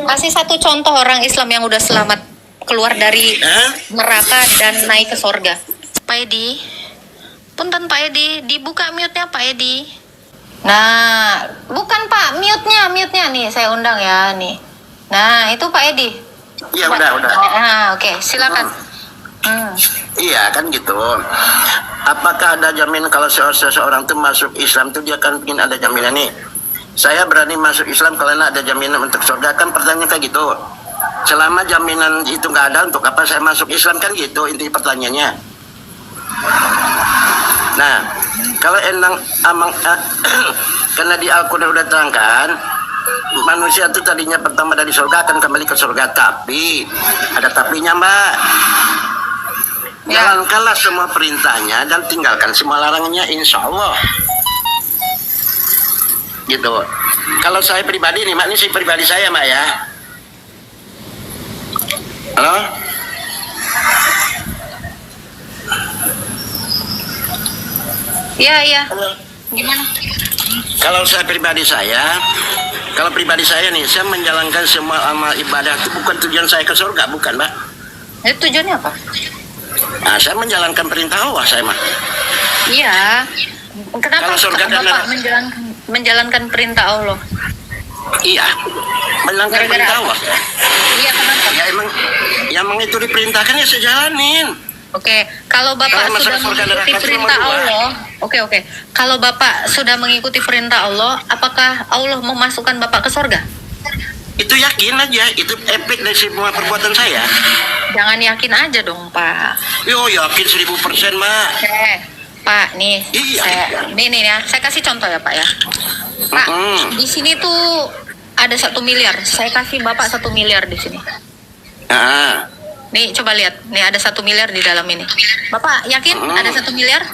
Kasih satu contoh orang Islam yang udah selamat keluar dari neraka dan naik ke sorga. Pak Edi, punten Pak Edi, dibuka mute-nya Pak Edi. Nah, bukan Pak, mute-nya nih, saya undang ya nih. Nah, itu Pak Edi. Iya, udah. Oke, silakan. Iya kan gitu. Apakah ada jaminan kalau seseorang itu masuk Islam itu dia kan ingin ada jaminan nih? Saya berani masuk Islam karena ada jaminan untuk surga, kan pertanyaan kayak gitu. Selama jaminan itu nggak ada, untuk apa saya masuk Islam, kan gitu inti pertanyaannya. Nah, kalau karena di Al-Quran udah terangkan, manusia itu tadinya pertama dari surga akan kembali ke surga, tapi ada tapinya, Mbak. Jalankanlah semua perintahnya dan tinggalkan semua larangannya, insya Allah. Gitu. Kalau saya pribadi nih, Mak, ini pribadi saya, Mak, ya. Halo? Iya. Halo. Gimana? Kalau pribadi saya nih, saya menjalankan semua amal ibadah itu bukan tujuan saya ke surga, bukan, Mbak. Itu tujuannya apa? Nah, saya menjalankan perintah Allah, saya mah. Iya. Kenapa Kalau surga dan Bapak menjalankan perintah Allah? Iya, menjalankan perintah Allah. Iya, kenapa? Ya emang itu diperintahkan, ya saya jalanin. Oke, kalau Bapak sudah mengikuti perintah Allah, oke. Kalau Bapak sudah mengikuti perintah Allah, apakah Allah memasukkan Bapak ke surga? Itu yakin aja, itu efek dari semua perbuatan saya. Jangan yakin aja dong, Pak. Yo, yakin 1000%, Mak. Oke, Pak, nih. Iya. Nih ya, saya kasih contoh ya, Pak ya. Pak, di sini tuh ada 1 miliar. Saya kasih Bapak 1 miliar di sini. Nih, coba lihat. Nih ada 1 miliar di dalam ini. Bapak yakin ada 1 miliar?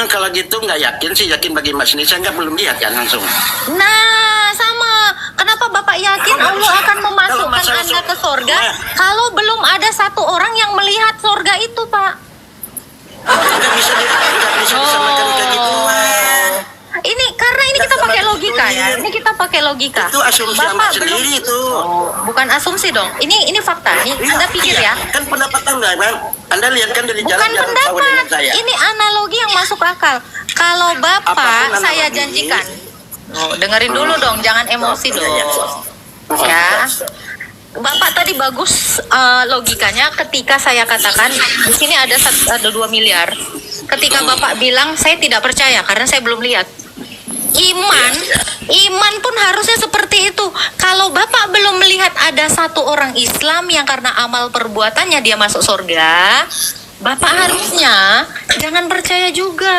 Kalau gitu nggak yakin sih, yakin bagi Mas ini. Saya belum lihat kan langsung. Nah, sama. Kenapa Bapak yakin Allah akan memasukkan Anda ke surga kalau belum ada 1 orang yang melihat surga itu, Pak? Nggak bisa disamakan kayak gitu, Mak. Ini karena ini kita pakai logika ya. Ini kita pakai logika. Itu asumsi Bapak sendiri itu. Bukan asumsi dong. Ini fakta. Ini Anda pikir ya. Kan pendapat Anda, Bang. Anda lihat kan dari jalan bukan pendapat. Ini analogi yang masuk akal. Kalau Bapak saya janjikan. Dengerin dulu dong, jangan emosi dong. Ya. Bapak tadi bagus logikanya ketika saya katakan di sini ada 2 miliar. Ketika Bapak bilang saya tidak percaya karena saya belum lihat. Iman pun harusnya seperti itu. Kalau Bapak belum melihat ada 1 orang Islam yang karena amal perbuatannya dia masuk surga, Bapak harusnya jangan percaya juga.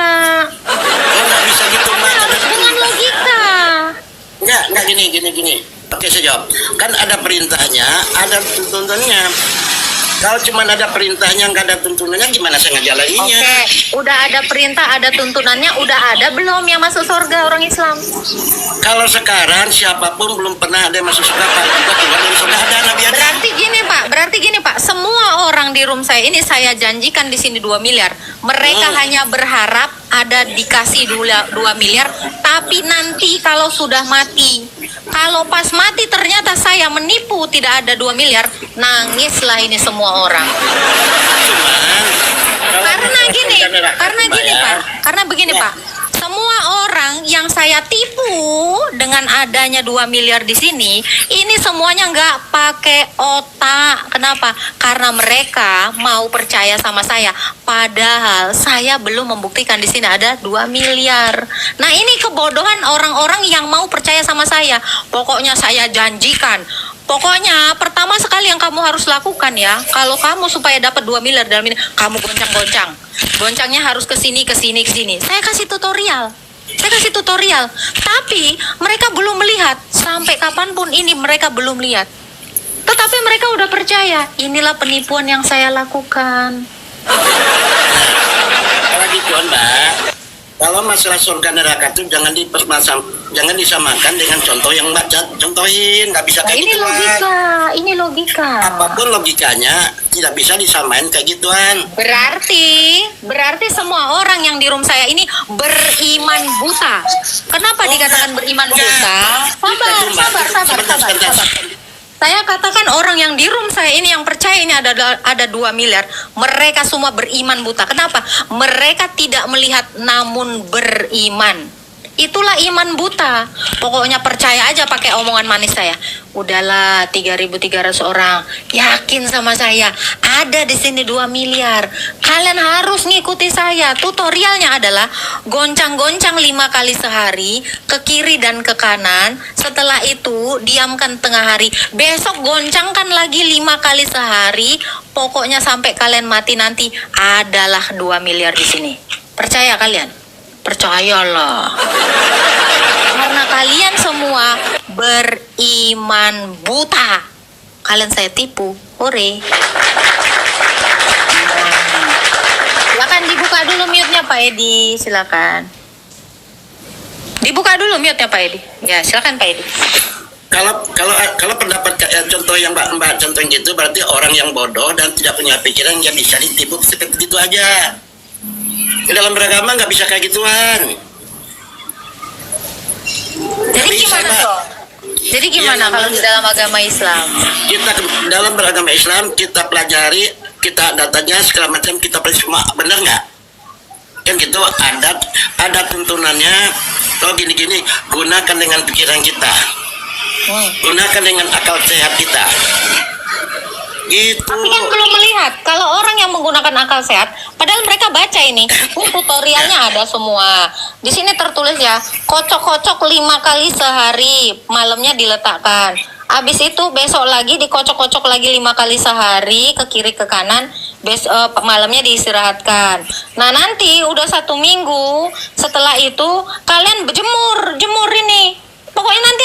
Nggak bisa gitu, Mak. Harus dengan logika. Nggak gini. Oke, saya jawab. Kan ada perintahnya, ada tuntunannya. Kalau cuma ada perintahnya, nggak ada tuntunannya, gimana saya ngejalaninnya? Oke, udah ada perintah, ada tuntunannya, udah ada belum yang masuk surga orang Islam? Kalau sekarang siapapun belum pernah ada yang masuk surga, kita keluar dari surga ada Nabi ada. Berarti gini Pak, semua orang di room saya ini saya janjikan di sini 2 miliar. Mereka hanya berharap ada dikasih 2 miliar, tapi nanti kalau sudah mati, kalau pas mati ternyata saya menipu tidak ada 2 miliar, nangislah ini semua orang. Karena begini Pak, semua orang yang saya tipu dengan adanya 2 miliar di sini, ini semuanya nggak pakai otak. Kenapa? Karena mereka mau percaya sama saya, padahal saya belum membuktikan di sini ada 2 miliar. Nah, ini kebodohan orang-orang yang mau percaya sama saya. Pokoknya saya janjikan. Pokoknya pertama sekali yang kamu harus lakukan ya, kalau kamu supaya dapat 2 miliar dalam ini, kamu goncang-goncang. Goncangnya harus ke sini. Saya kasih tutorial. Tapi mereka belum melihat. Sampai kapanpun ini mereka belum lihat. Tetapi mereka udah percaya. Inilah penipuan yang saya lakukan. Kalau gitu, Mbak. Kalau masalah surga neraka itu jangan disamakan dengan contoh yang Mbak contohin, nggak bisa kayak ini gituan. Ini logika. Apapun logikanya tidak bisa disamain kayak gituan. Berarti semua orang yang di room saya ini beriman buta. Kenapa dikatakan beriman buta? Sabar. Saya katakan orang yang di room saya ini yang percaya ini ada 2 miliar, mereka semua beriman buta. Kenapa? Mereka tidak melihat namun beriman. Itulah iman buta. Pokoknya percaya aja pakai omongan manis saya. Udahlah 3.300 orang. Yakin sama saya. Ada di sini 2 miliar. Kalian harus ngikuti saya. Tutorialnya adalah goncang-goncang 5 kali sehari ke kiri dan ke kanan. Setelah itu diamkan tengah hari. Besok goncangkan lagi 5 kali sehari. Pokoknya sampai kalian mati nanti adalah 2 miliar di sini. Percaya kalian? Percayalah. Karena kalian semua beriman buta. Kalian saya tipu. Hore. Silakan dibuka dulu mute-nya Pak Edi. Silakan. Dibuka dulu mute-nya Pak Edi. Ya, silakan Pak Edi. Kalau pendapat contoh yang Mbak contoh gitu berarti orang yang bodoh dan tidak punya pikiran yang bisa ditipu seperti itu aja. Di dalam beragama nggak bisa kayak gituan. Jadi gimana toh? Jadi gimana kalau di dalam agama Islam? Kita dalam beragama Islam kita pelajari, kita datanya segala macam kita pelajari semua, benar nggak? Kan gitu ada tuntunannya. Kalau gini-gini gunakan dengan pikiran kita, gunakan dengan akal sehat kita. Gitu. Tapi kan belum melihat kalau orang yang menggunakan akal sehat, padahal mereka baca ini, tutorialnya ada semua. Di sini tertulis ya, kocok-kocok 5 kali sehari, malamnya diletakkan. Habis itu besok lagi dikocok-kocok lagi 5 kali sehari ke kiri ke kanan, malamnya diistirahatkan. Nah nanti udah 1 minggu setelah itu kalian jemur ini. Pokoknya nanti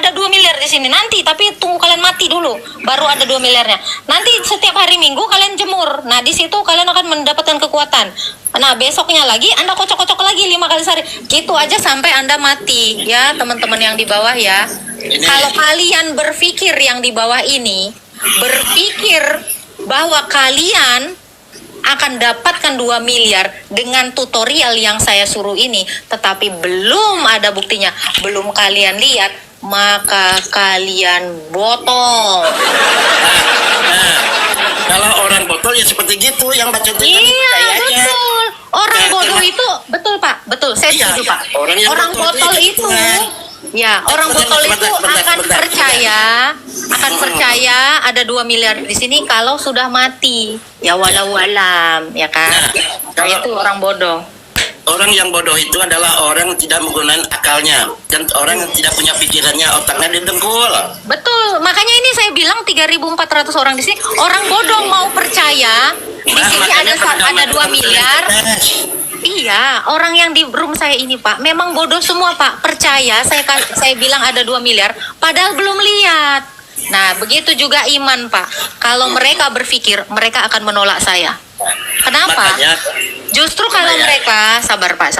ada 2 miliar di sini nanti, tapi tunggu kalian mati dulu baru ada 2 miliarnya. Nanti setiap hari Minggu kalian jemur. Nah, di situ kalian akan mendapatkan kekuatan. Nah, besoknya lagi Anda kocok-kocok lagi 5 kali sehari. Gitu aja sampai Anda mati ya, teman-teman yang di bawah ya. Kalau kalian berpikir yang di bawah ini, berpikir bahwa kalian akan dapatkan 2 miliar dengan tutorial yang saya suruh ini, tetapi belum ada buktinya, belum kalian lihat, maka kalian botol. Kalau orang botol ya seperti gitu yang baca tulisan. Iya, betul. Orang bodoh itu, betul Pak, betul. Saya setuju Pak. Orang botol itu, ya, orang botol itu akan percaya ada 2 miliar di sini kalau sudah mati. Ya walau alam, ya kan? Nah, itu orang bodoh. Orang yang bodoh itu adalah orang yang tidak menggunakan akalnya dan orang yang tidak punya pikirannya, otaknya didengkul. Betul, makanya ini saya bilang 3.400 orang di sini orang bodoh mau percaya di sini ada 2 miliar. Iya, orang yang di room saya ini Pak, memang bodoh semua Pak. Percaya, saya bilang ada 2 miliar, padahal belum lihat. Nah, begitu juga iman Pak. Kalau mereka berpikir, mereka akan menolak saya. Kenapa? Justru kalau mereka, sabar Pak.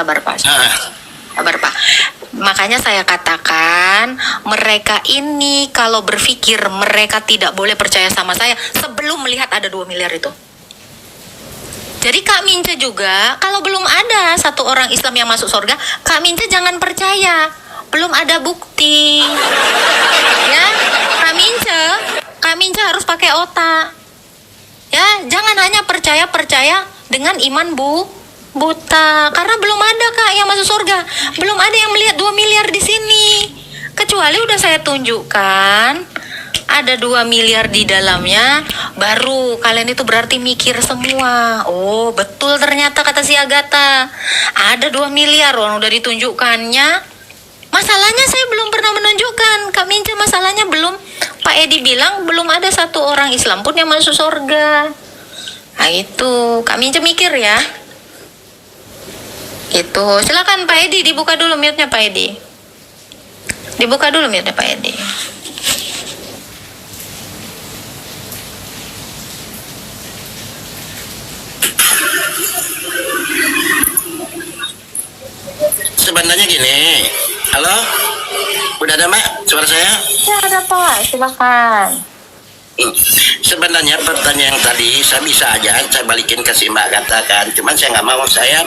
Makanya saya katakan, mereka ini kalau berpikir, mereka tidak boleh percaya sama saya sebelum melihat ada 2 miliar itu. Jadi Kak Mince juga, kalau belum ada 1 orang Islam yang masuk surga, Kak Mince jangan percaya. Belum ada bukti. Ya, Kak Mince harus pakai otak. Ya, jangan hanya percaya dengan iman buta. Karena belum ada Kak yang masuk surga. Belum ada yang melihat 2 miliar di sini. Kecuali udah saya tunjukkan ada 2 miliar di dalamnya, baru kalian itu berarti mikir semua. Oh, betul ternyata kata si Agatha. Ada 2 miliar, orang udah ditunjukkannya. Masalahnya saya belum pernah menunjukkan. Kak Mince masalahnya belum. Pak Edi bilang belum ada 1 orang Islam pun yang masuk surga. Nah itu, Kak Mince mikir ya. Itu, silakan Pak Edi dibuka dulu mute-nya Pak Edi. Dibuka dulu mute-nya Pak Edi. Sebenarnya gini, halo, udah ada Mak suara saya? Ya ada Pak, silakan. Sebenarnya pertanyaan yang tadi saya bisa aja saya balikin ke si Mbak katakan, cuman saya nggak mau, saya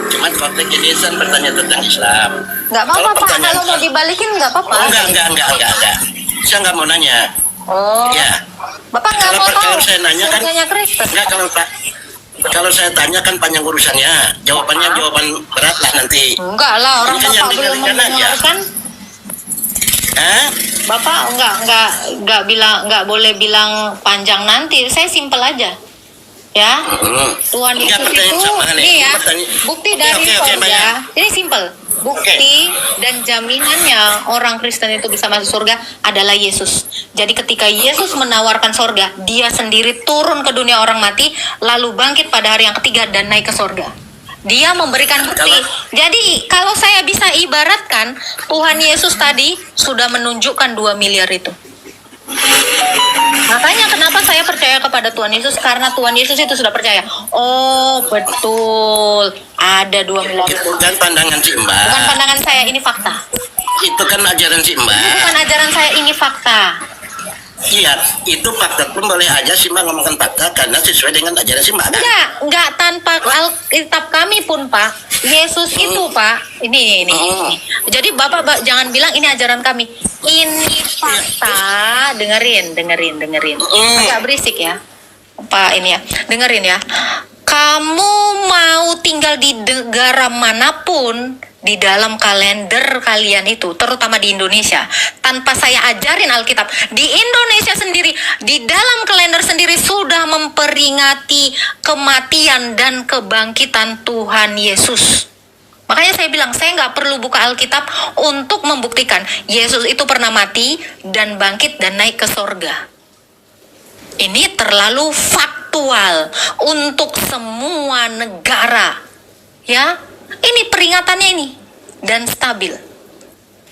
cuman konteks ini bertanya tentang Islam. Nggak apa-apa Pak, kalau mau dibalikin nggak apa-apa. Oh, enggak. saya nggak mau nanya. Oh. Ya. Bapak nggak Kalau mau tahu kalau saya nanya kan, surganya Kristen. enggak kalau saya tanya kan panjang urusannya. Jawabannya jawaban berat lah nanti. Enggak lah, orang Ini kan yang Bapak belum ringan-ringan aja. mendengarkan. Hah? Bapak nggak boleh bilang panjang nanti. Saya simpel aja. Ya. Tuhan Enggak, Yesus pertanyaan itu sama nih. nih ya. Pertanyaan- Bukti Oke, dari oke, surga. banyak. Ini simpel. Bukti dan jaminannya orang Kristen itu bisa masuk surga adalah Yesus. Jadi ketika Yesus menawarkan surga, dia sendiri turun ke dunia orang mati, lalu bangkit pada hari yang ketiga dan naik ke surga. Dia memberikan bukti. Jadi kalau saya bisa ibaratkan, Tuhan Yesus tadi sudah menunjukkan 2 miliar itu. Makanya kenapa saya percaya kepada Tuhan Yesus, karena Tuhan Yesus itu sudah percaya. Oh betul, ada 2 miliar. Itu bukan pandangan si Mbak. Bukan pandangan saya, ini fakta. Itu kan ajaran si Mbak. Bukan ajaran saya, ini fakta. Iya, itu fakta pun boleh aja si Mbak ngomongkan fakta karena sesuai dengan ajaran si Mbak kan? Enggak tanpa Alkitab kami pun Pak. Yesus itu Pak, ini. Jadi Bapak jangan bilang ini ajaran kami. Ini fakta. Dengerin. Agak berisik ya, Pak ini ya. Dengerin ya. Kamu mau tinggal di negara manapun, di dalam kalender kalian itu, terutama di Indonesia, tanpa saya ajarin Alkitab, di Indonesia sendiri, di dalam kalender sendiri sudah memperingati kematian dan kebangkitan Tuhan Yesus. Makanya saya bilang, saya nggak perlu buka Alkitab untuk membuktikan Yesus itu pernah mati dan bangkit dan naik ke sorga. Ini terlalu faktual untuk semua negara, ya. Ini peringatannya ini dan stabil.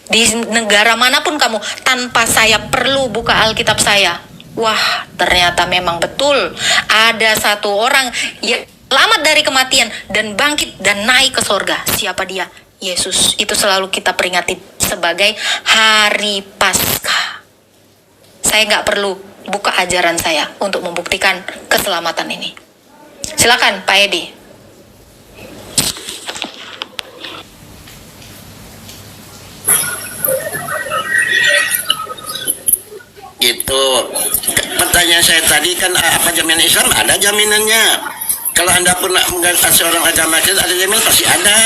Di negara manapun kamu, tanpa saya perlu buka Alkitab saya. Wah, ternyata memang betul ada satu orang yang selamat dari kematian dan bangkit dan naik ke sorga. Siapa dia? Yesus. Itu selalu kita peringati sebagai Hari Paskah. Saya nggak perlu buka ajaran saya untuk membuktikan keselamatan ini. Silakan Pak Edi. Gitu. Pertanyaan saya tadi kan apa jaminan Islam? Ada jaminannya. Kalau Anda pun kasih orang agama Kristen, ada jaminan pasti ada.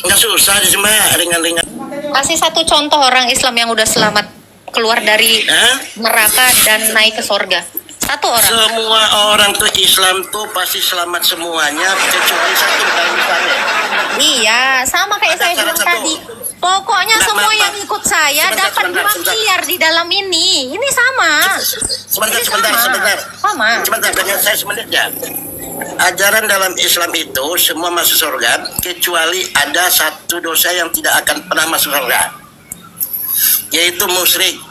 Nggak susah sih Mbak, ringan-ringan. Kasih satu contoh orang Islam yang udah selamat keluar dari neraka dan naik ke sorga. Satu orang. Semua orang tuh Islam tuh pasti selamat semuanya kecuali satu kalau misalnya. Iya, sama kayak saya bilang tadi. Pokoknya semua yang ikut saya dapat 2 miliar di dalam ini. Ini sama. Sebentar. Sama. Dengan saya semenit ya. Ajaran dalam Islam itu semua masuk surga kecuali ada satu dosa yang tidak akan pernah masuk surga, yaitu musyrik.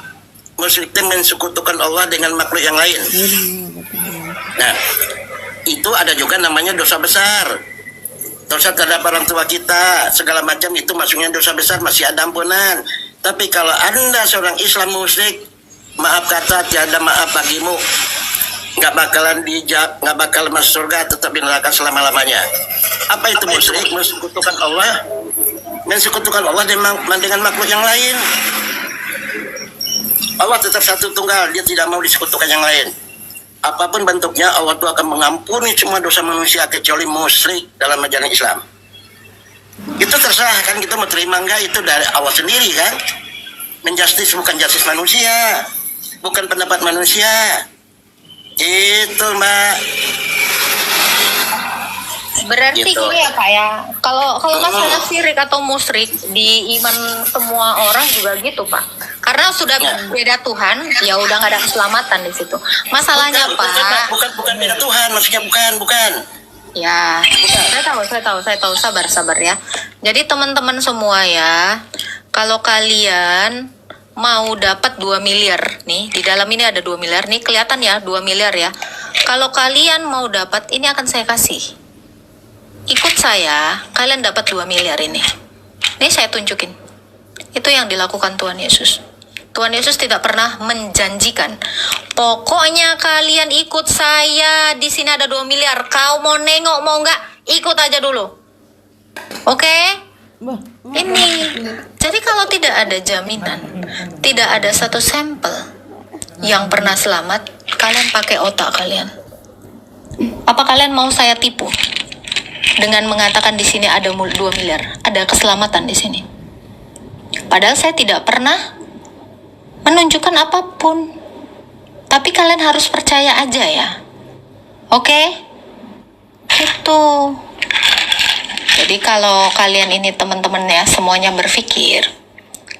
Musyrik itu mensekutukan Allah dengan makhluk yang lain. Nah, itu ada juga namanya dosa besar. Dosa terhadap orang tua kita, segala macam itu masuknya dosa besar, masih ada ampunan. Tapi kalau Anda seorang Islam musyrik, maaf kata tiada maaf bagimu. Nggak bakal masuk surga, tetap di neraka selama-lamanya. Apa itu musyrik? Mensekutukan Allah dengan makhluk yang lain. Allah tetap satu tunggal, dia tidak mau disekutukan yang lain. Apapun bentuknya, Allah itu akan mengampuni semua dosa manusia kecuali musyrik dalam ajaran Islam. Itu terserah kan, kita mau terima enggak, itu dari Allah sendiri kan. Menjustis bukan justice manusia, bukan pendapat manusia. Itu Mbak. Berarti Gitu. gini ya Pak ya, kalau masalah syirik atau musyrik di iman semua orang juga gitu Pak. Karena sudah beda Tuhan, ya udah nggak ada keselamatan di situ. Masalahnya Pak. Bukan beda Tuhan, maksudnya bukan. Ya, saya tahu, sabar ya. Jadi teman-teman semua ya, kalau kalian mau dapat 2 miliar nih, di dalam ini ada 2 miliar nih, kelihatan ya 2 miliar ya. Kalau kalian mau dapat, ini akan saya kasih. Ikut saya, kalian dapat 2 miliar ini. Ini saya tunjukin. Itu yang dilakukan Tuhan Yesus. Tuhan Yesus tidak pernah menjanjikan, pokoknya kalian ikut saya, di sini ada 2 miliar. Kau mau nengok mau nggak, ikut aja dulu. Oke? Ini. Jadi kalau tidak ada jaminan, tidak ada satu sampel yang pernah selamat, kalian pakai otak kalian. Apa kalian mau saya tipu dengan mengatakan di sini ada 2 miliar, ada keselamatan di sini? Padahal saya tidak pernah menunjukkan apapun. Tapi kalian harus percaya aja ya. Oke? Itu. Jadi kalau kalian ini teman-teman ya, semuanya berpikir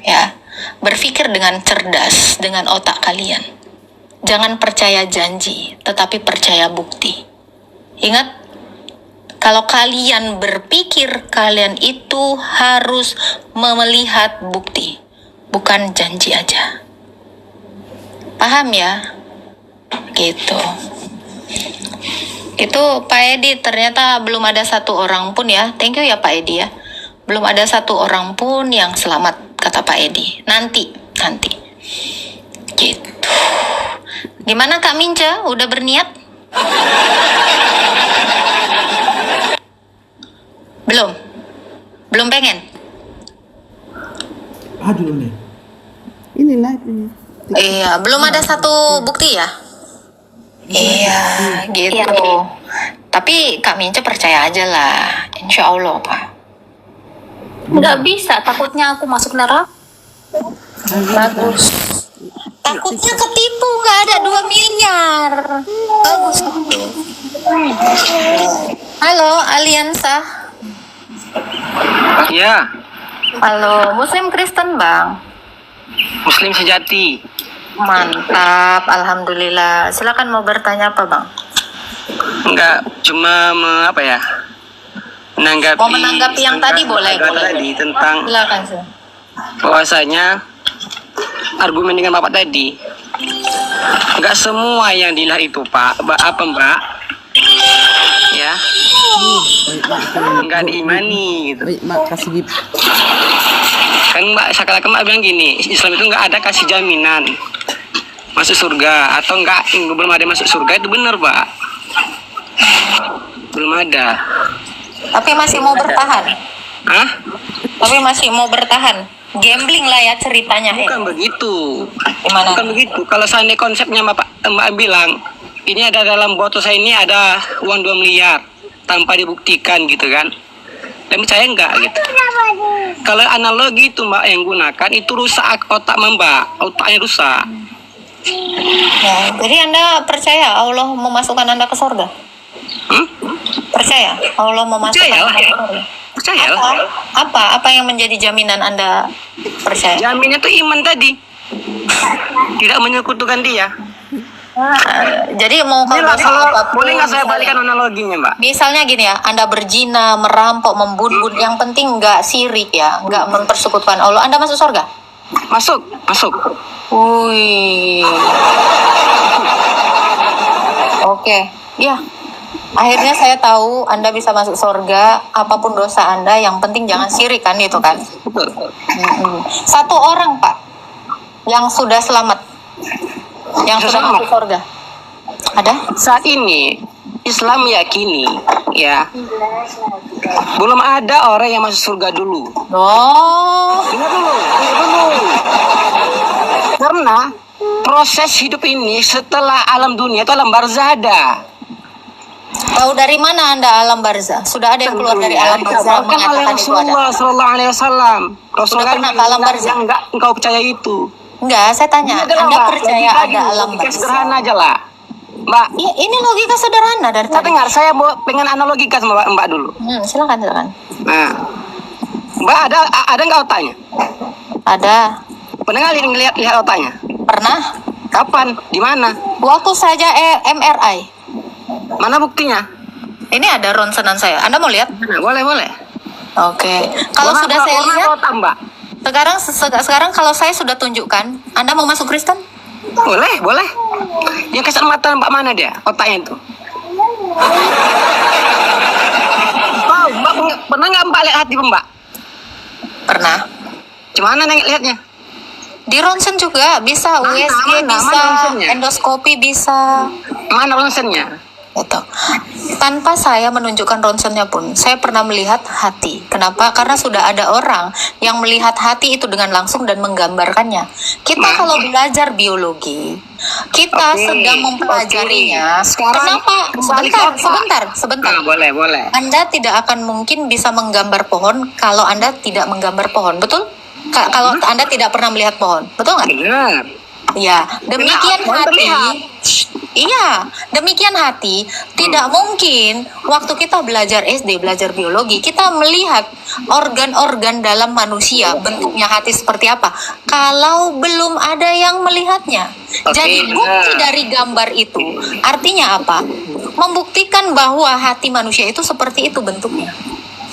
ya, berpikir dengan cerdas dengan otak kalian. Jangan percaya janji, tetapi percaya bukti. Ingat, kalau kalian berpikir, kalian itu harus melihat bukti, bukan janji aja. Paham ya? Gitu. Itu Pak Edi, ternyata belum ada satu orang pun ya. Thank you ya Pak Edi ya. Belum ada satu orang pun yang selamat, kata Pak Edi. Nanti. Gitu. Gimana Kak Minca? Udah berniat? Belum pengen? Aduh nih. Inilah ini. Iya, belum ada satu bukti ya? Iya, gitu. Tapi Kak Minca percaya aja lah. Insya Allah, Pak. Nggak bisa, takutnya aku masuk neraka. Bagus. Takutnya ketipu, nggak ada 2 miliar. Bagus. Halo, Aliansa. Ya, Halo, Muslim Kristen, Bang. Muslim sejati. Mantap, Alhamdulillah. Silakan mau bertanya apa, Bang? Enggak, cuma menanggapi. Mau menanggapi yang tadi boleh. Tadi tentang Silakan, sih. bahwasanya argumen dengan Bapak tadi. Enggak semua yang dilihat itu, Pak. Mbak? Ya. Enggak diimani gitu. Baik, Mak kasih gip. Kan Mbak Mbak bilang gini, Islam itu enggak ada kasih jaminan masuk surga atau belum ada masuk surga, itu benar, Pak. Belum ada. Tapi masih mau bertahan. Hah? Tapi masih mau bertahan. Gambling lah ya ceritanya. Bukan begitu. Gimana? Bukan begitu. Kalau seandainya konsepnya Mbak bilang, ini ada dalam botol saya ini ada uang 2 miliar tanpa dibuktikan gitu kan. Dan percaya enggak gitu. Kalau analogi itu Mbak yang gunakan itu rusak otak Mbak. Otaknya rusak. Ya, jadi Anda percaya Allah memasukkan Anda ke surga? Percaya Allah memasukkan Percayalah. Anda ke surga? Percayalah. Apa yang menjadi jaminan Anda percaya? Jaminnya itu iman tadi. Tidak menyekutukan dia. Jadi mau Inilah, dosa kalau apapun, boleh nggak saya misalnya- balikan analoginya, Mbak? Misalnya gini ya, Anda berzina, merampok, membunuh, yang penting nggak sirik ya, nggak mempersekutukan Allah, Anda masuk surga? Masuk. Wih. Oke, ya. Akhirnya saya tahu Anda bisa masuk surga, apapun dosa Anda, yang penting jangan sirik kan itu kan. Betul. Satu orang Pak, yang sudah selamat, yang sudah masuk surga, ada? Saat ini Islam meyakini ya belum ada orang yang masuk surga dulu. Oh, Dengar dulu. Karena proses hidup ini setelah alam dunia itu alam barzah ada. tahu dari mana Anda alam barzah? Sudah ada yang keluar dari alam barzah Dikabarkan oleh mengatakan itu ada? Rasulullah Sallallahu Alaihi Wasallam. Rasulullah pernah ke alam barzah? yang enggak engkau percaya itu. Enggak, saya tanya, Ini adalah, Anda Mbak, percaya logika ada dulu, alam logika barzah? sederhana aja lah, Mbak. Ini logika sederhana dari Saya tadi. dengar, saya pengen analogikan sama Mbak dulu. Silakan. Nah, Mbak ada nggak otaknya? Ada. Pernah nggak lihat otaknya? Pernah? Kapan? Di mana? Waktu saja MRI. Mana buktinya? Ini ada ronsenan saya. Anda mau lihat? Boleh. Oke. Kalau sudah saya lihat, otak, Mbak. sekarang kalau saya sudah tunjukkan, Anda mau masuk Kristen? Boleh. Yang kasat mata Mbak mana dia? Otaknya itu. Tahu, Mbak pernah nggak Mbak lihat hati Mbak? Pernah. Gimana lihatnya? Di ronsen juga bisa, USG mana bisa, ronsennya? endoskopi bisa. Mana ronsennya? Gitu. Tanpa saya menunjukkan ronsennya pun, saya pernah melihat hati. Kenapa? Karena sudah ada orang yang melihat hati itu dengan langsung dan menggambarkannya. Kita kalau belajar biologi, kita Oke, sedang mempelajarinya. oke. Sekarang Kenapa? kembali Sebentar, ke sebentar. Boleh. Anda tidak akan mungkin bisa menggambar pohon kalau Anda tidak menggambar pohon, betul? Kalau Anda tidak pernah melihat pohon, betul nggak? Benar. Ya, demikian Kenapa? hati. Terlihat. Iya, demikian hati. Tidak mungkin waktu kita belajar SD, belajar biologi, kita melihat organ-organ dalam manusia, bentuknya hati seperti apa, kalau belum ada yang melihatnya. Oke, Jadi bukti benar. dari gambar itu, artinya apa? Membuktikan bahwa hati manusia itu seperti itu bentuknya.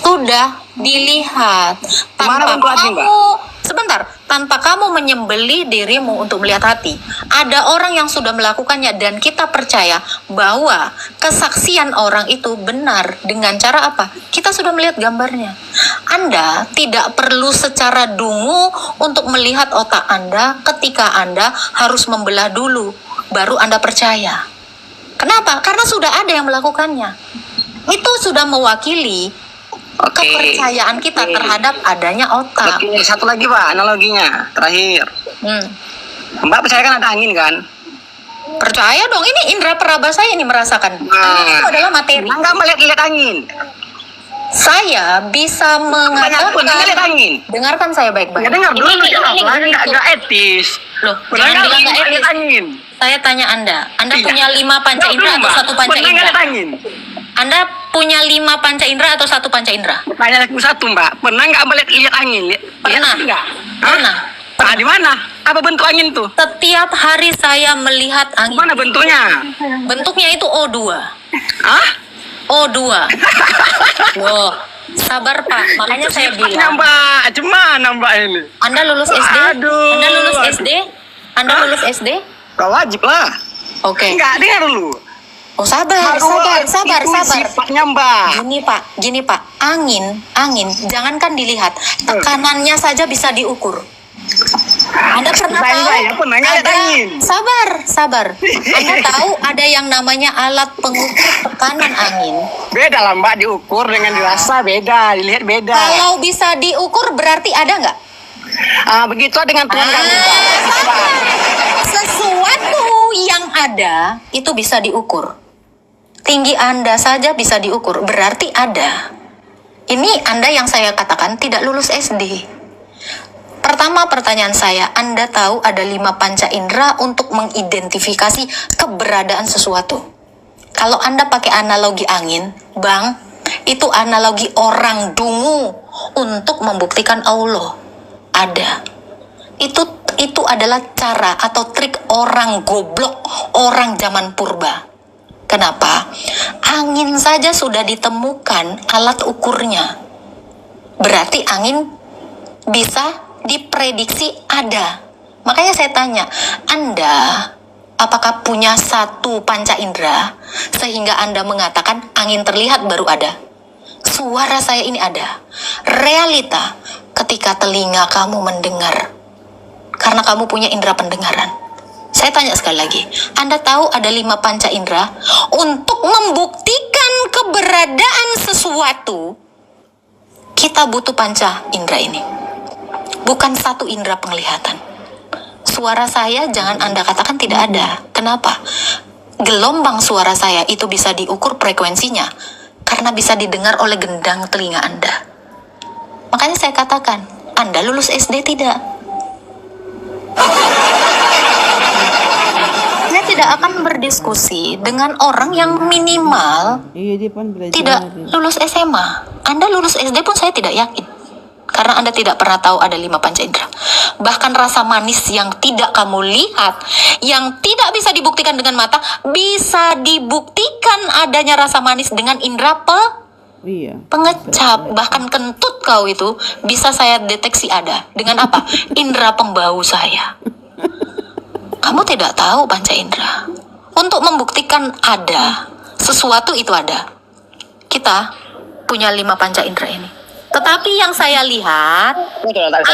Sudah dilihat Kemana tanpa bentuk hati, Mbak? kamu sebentar, tanpa kamu menyembelih dirimu untuk melihat hati. Ada orang yang sudah melakukannya dan kita percaya bahwa kesaksian orang itu benar dengan cara apa? Kita sudah melihat gambarnya. Anda tidak perlu secara dungu untuk melihat otak Anda ketika Anda harus membelah dulu, baru Anda percaya. Kenapa? Karena sudah ada yang melakukannya. Itu sudah mewakili kepercayaan kita terhadap adanya otak. Oke, satu lagi Pak, analoginya terakhir. Mbak percaya kan ada angin kan? Percaya dong, ini indera peraba saya ini merasakan. Angin itu adalah materi. Nggak melihat angin. Saya bisa Banyak pun nggak lihat mengatakan. angin. Dengarkan saya baik-baik. Ya dengar dulu, Ini nggak etis. Loh, Pernah jangan bilang nggak lihat etis. angin? Saya tanya Anda Iya. punya 5 panca indera atau 1 panca Pernah nggak indera? lihat angin? Anda punya 5 panca indera atau 1 panca indera? Tanya lagi satu Mbak, pernah nggak lihat angin? Pernah. Lihat nggak? Pernah. Hah? Di mana? Apa bentuk angin tuh? Setiap hari saya melihat angin. Mana bentuknya? Bentuknya itu O2. Hah? O2. Loh, sabar Pak. Makanya saya bilang, Mbak, gimana Mbak ini? Anda lulus SD? Aduh. Anda lulus SD? Anda Hah? lulus SD? Kau wajib lah. Oke. Enggak, dengar dulu. Oh, sabar. Itu sifatnya Mbak. Gini Pak. Angin, jangankan dilihat, tekanannya saja bisa diukur. Anda pernah tahu? Saya pernah nggak lihat angin. Sabar. Anda tahu ada yang namanya alat pengukur tekanan angin. Beda lah Mbak, diukur dengan dirasa beda, dilihat beda. Kalau bisa diukur berarti ada nggak? Begitu dengan Tuhan kami Mbak. Sesuatu yang ada itu bisa diukur. Tinggi Anda saja bisa diukur, berarti ada. Ini Anda yang saya katakan tidak lulus SD. Pertama pertanyaan saya, Anda tahu ada 5 panca indera untuk mengidentifikasi keberadaan sesuatu. Kalau Anda pakai analogi angin, Bang, itu analogi orang dungu untuk membuktikan Allah ada. Itu adalah cara atau trik orang goblok, orang zaman purba. Kenapa? Angin saja sudah ditemukan alat ukurnya. Berarti angin bisa diprediksi ada. Makanya saya tanya, Anda apakah punya 1 panca indera sehingga Anda mengatakan angin terlihat baru ada? Suara saya ini ada. Realita ketika telinga kamu mendengar. Karena kamu punya indera pendengaran. Saya tanya sekali lagi, Anda tahu ada 5 panca indera untuk membuktikan keberadaan sesuatu. Kita butuh panca indera ini. Bukan 1 indera penglihatan. Suara saya jangan Anda katakan tidak ada. Kenapa? Gelombang suara saya itu bisa diukur frekuensinya karena bisa didengar oleh gendang telinga Anda. Makanya saya katakan, Anda lulus SD tidak? Saya tidak akan berdiskusi dengan orang yang minimal Iya, dia kan belajar. tidak lulus SMA. Anda lulus SD pun saya tidak yakin. Karena Anda tidak pernah tahu ada 5 panca indera. Bahkan rasa manis yang tidak kamu lihat, yang tidak bisa dibuktikan dengan mata, bisa dibuktikan adanya rasa manis dengan indera Iya. pengecap. Bahkan kentut kau itu bisa saya deteksi ada. Dengan apa? Indera pembau saya. Kamu tidak tahu panca indera. Untuk membuktikan ada sesuatu itu ada. Kita punya 5 panca indera ini. Tetapi yang saya lihat,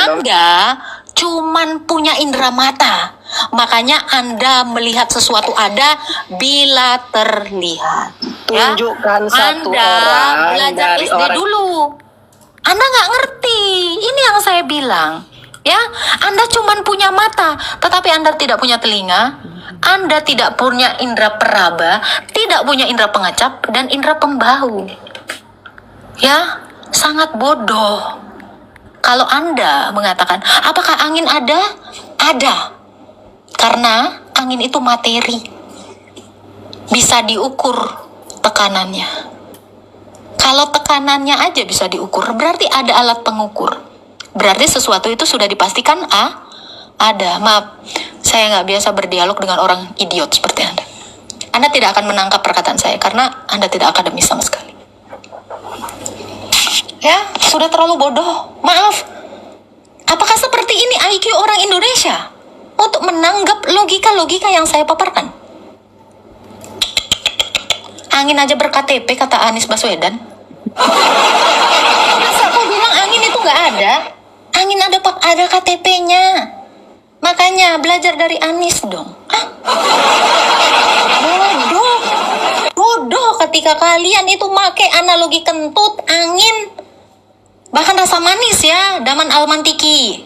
Anda cuman punya indera mata. Makanya Anda melihat sesuatu ada bila terlihat. Tunjukkan satu Anda orang belajar dari SD orang. dulu. Anda nggak ngerti. Ini yang saya bilang. Ya, Anda cuman punya mata, tetapi Anda tidak punya telinga. Anda tidak punya indera peraba, tidak punya indera pengecap, dan indera pembau. Ya, sangat bodoh. Kalau Anda mengatakan, apakah angin ada? Ada. Karena angin itu materi. Bisa diukur tekanannya. Kalau tekanannya aja bisa diukur, berarti ada alat pengukur. Berarti sesuatu itu sudah dipastikan ada. Maaf, saya nggak biasa berdialog dengan orang idiot seperti Anda. Anda tidak akan menangkap perkataan saya karena Anda tidak akademis sama sekali. Ya, sudah terlalu bodoh. Maaf. Apakah seperti ini IQ orang Indonesia untuk menanggap logika-logika yang saya paparkan? Angin aja ber-KTP, kata Anies Baswedan. Masa kau bilang angin itu nggak ada? Angin ada KTP-nya. Makanya belajar dari Anies dong. Bodoh ketika kalian itu make analogi kentut, angin, bahkan rasa manis ya, daman almantiki.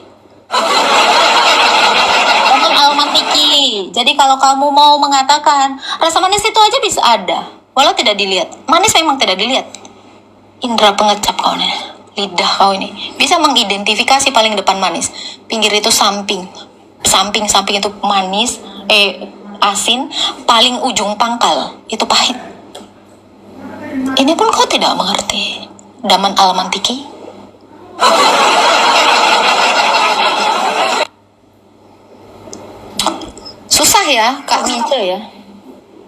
Jadi kalau kamu mau mengatakan rasa manis itu aja bisa ada, walau tidak dilihat. Manis memang tidak dilihat. Indra pengecap kau nih. Lidah kau ini bisa mengidentifikasi paling depan manis, pinggir itu samping itu manis, asin, paling ujung pangkal itu pahit. Ini pun kau tidak mengerti. Daman almantiki. Susah ya, Kak Mince ya.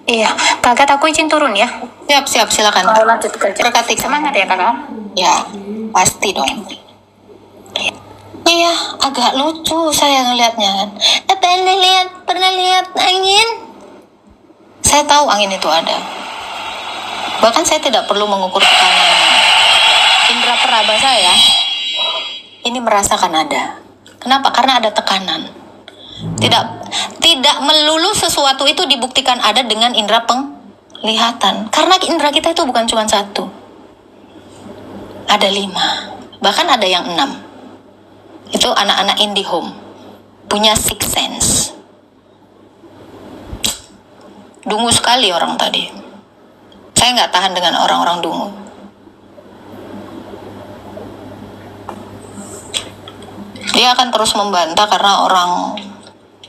Iya, kakak aku izin turun ya. Siap, silakan. Mau lanjut kerja. Berkati Semangat ya kakak. Ya, pasti dong. Iya, agak lucu saya ngelihatnya kan. Pernah lihat angin? Saya tahu angin itu ada. Bahkan saya tidak perlu mengukur tekanannya. Indra peraba saya ini merasakan ada. Kenapa? Karena ada tekanan. Tidak melulu sesuatu itu dibuktikan ada dengan indera penglihatan. Karena indera kita itu bukan cuma satu. Ada 5. Bahkan ada yang 6. Itu anak-anak IndiHome. Punya sixth sense. Dungu sekali orang tadi. Saya nggak tahan dengan orang-orang dungu. Dia akan terus membantah karena orang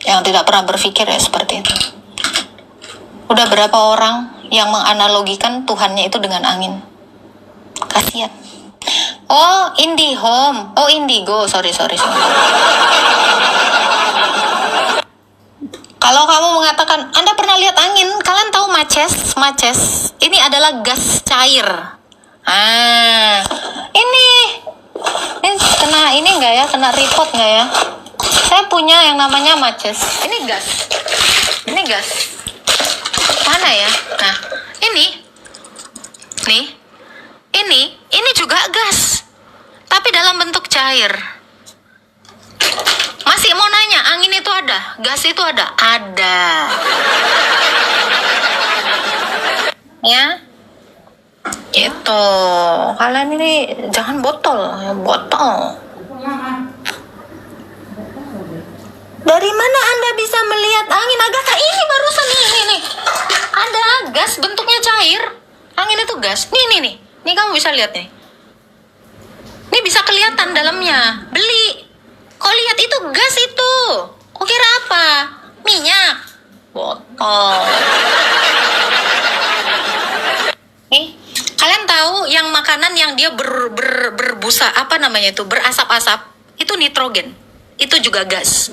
yang tidak pernah berpikir ya seperti itu. Udah berapa orang yang menganalogikan Tuhannya itu dengan angin? Kasihan. Oh, IndiHome. Oh, Indigo. Sorry. Kalau kamu mengatakan Anda pernah lihat angin, kalian tahu maces? Ini adalah gas cair. Ini kena ini enggak ya? Kena report enggak ya? Saya punya yang namanya maces. Ini gas. Mana ya? Nah, ini juga gas. Tapi dalam bentuk cair. Masih mau nanya, angin itu ada? Gas itu ada? Ada. Ya? Gitu. Kalian ini jangan botol. Dari mana Anda bisa melihat angin? Agakah ini barusan nih. Ada gas bentuknya cair. Angin itu gas. Nih. Nih kamu bisa lihat nih. Ini bisa kelihatan dalamnya. Beli. Kau lihat itu gas itu. Kau kira apa? Minyak. Botol. Nih, kalian tahu yang makanan yang dia berbusa apa namanya itu? Berasap-asap. Itu nitrogen. Itu juga gas.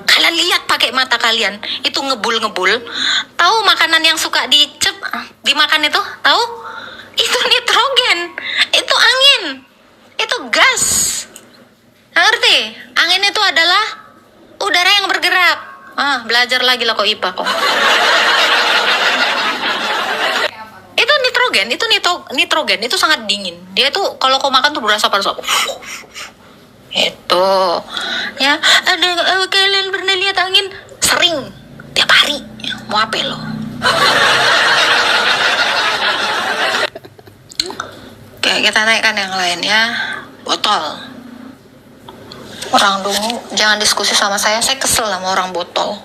Kalian lihat pakai mata kalian. Itu ngebul-ngebul. Tahu makanan yang suka dimakan itu? Tahu? Itu nitrogen. Itu angin. Itu gas. Ngerti? Angin itu adalah udara yang bergerak. Belajar lagi lah kok IPA kok. Itu nitrogen. Itu sangat dingin. Dia tuh kalau kau makan tuh berasap-asap. Itu. Ya, kalian pernah lihat angin? Sering Mau apa lo? Oke, kita naikkan yang lainnya. Botol. Orang dulu jangan diskusi sama saya kesel sama orang botol.